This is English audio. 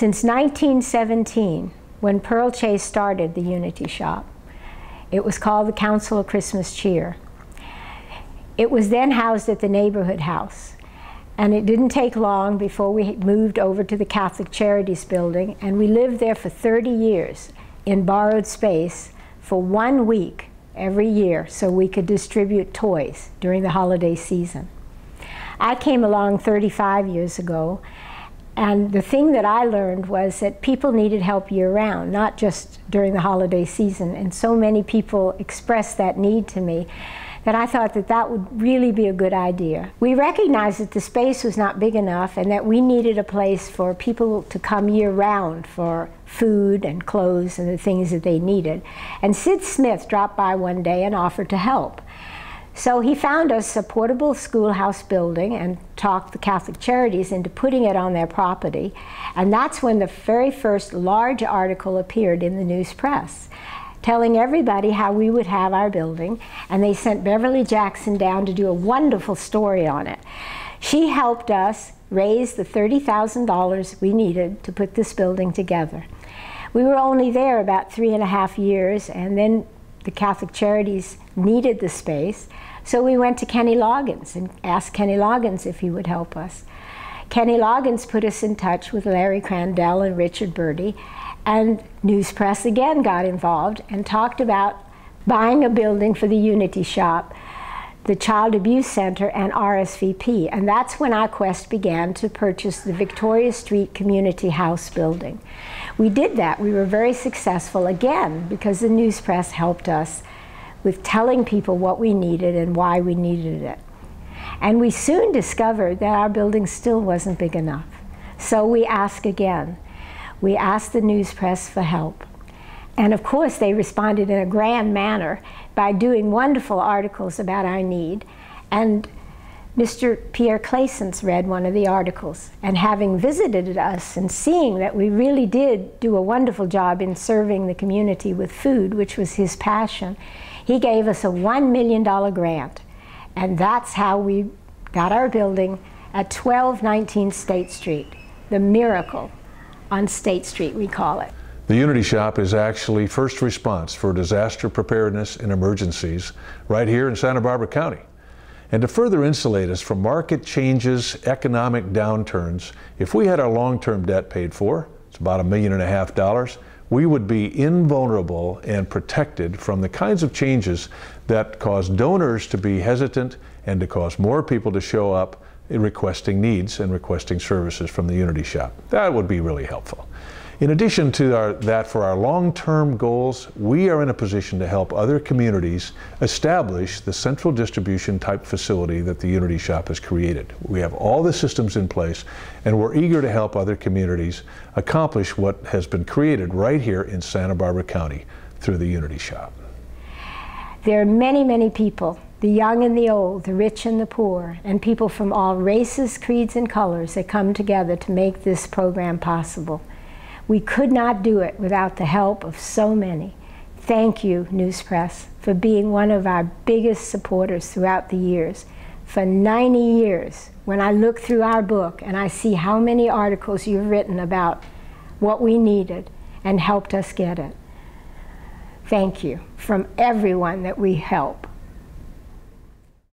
Since 1917, when Pearl Chase started the Unity Shop, it was called the Council of Christmas Cheer. It was then housed at the neighborhood house. And it didn't take long before we moved over to the Catholic Charities building, and we lived there for 30 years in borrowed space for 1 week every year so we could distribute toys during the holiday season. I came along 35 years ago, and the thing that I learned was that people needed help year-round, not just during the holiday season, and so many people expressed that need to me that I thought that that would really be a good idea. We recognized that the space was not big enough and that we needed a place for people to come year-round for food and clothes and the things that they needed. And Sid Smith dropped by one day and offered to help. So he found us a portable schoolhouse building and talked the Catholic Charities into putting it on their property. And that's when the very first large article appeared in the news press, telling everybody how we would have our building, and they sent Beverly Jackson down to do a wonderful story on it. She helped us raise the $30,000 we needed to put this building together. We were only there about 3.5 years, and then the Catholic Charities needed the space, so we went to Kenny Loggins and asked Kenny Loggins if he would help us. Kenny Loggins put us in touch with Larry Crandell and Richard Birdie, and News Press again got involved and talked about buying a building for the Unity Shop, the Child Abuse Center, and RSVP. And that's when our quest began to purchase the Victoria Street Community House building. We did that. We were very successful again because the News Press helped us with telling people what we needed and why we needed it. And we soon discovered that our building still wasn't big enough. So we asked again. We asked the News Press for help. And of course, they responded in a grand manner by doing wonderful articles about our need. And Mr. Pierre Claessens read one of the articles. And having visited us and seeing that we really did do a wonderful job in serving the community with food, which was his passion, he gave us a $1 million grant. And that's how we got our building at 1219 State Street, the miracle on State Street, we call it. The Unity Shop is actually first response for disaster preparedness and emergencies right here in Santa Barbara County. And to further insulate us from market changes, economic downturns, if we had our long-term debt paid for, it's about $1.5 million, we would be invulnerable and protected from the kinds of changes that cause donors to be hesitant and to cause more people to show up requesting needs and requesting services from the Unity Shop. That would be really helpful. In addition to that, for our long-term goals, we are in a position to help other communities establish the central distribution type facility that the Unity Shop has created. We have all the systems in place, and we're eager to help other communities accomplish what has been created right here in Santa Barbara County through the Unity Shop. There are many, many people, the young and the old, the rich and the poor, and people from all races, creeds, and colors that come together to make this program possible. We could not do it without the help of so many. Thank you, News Press, for being one of our biggest supporters throughout the years. For 90 years, when I look through our book and I see how many articles you've written about what we needed and helped us get it. Thank you from everyone that we help.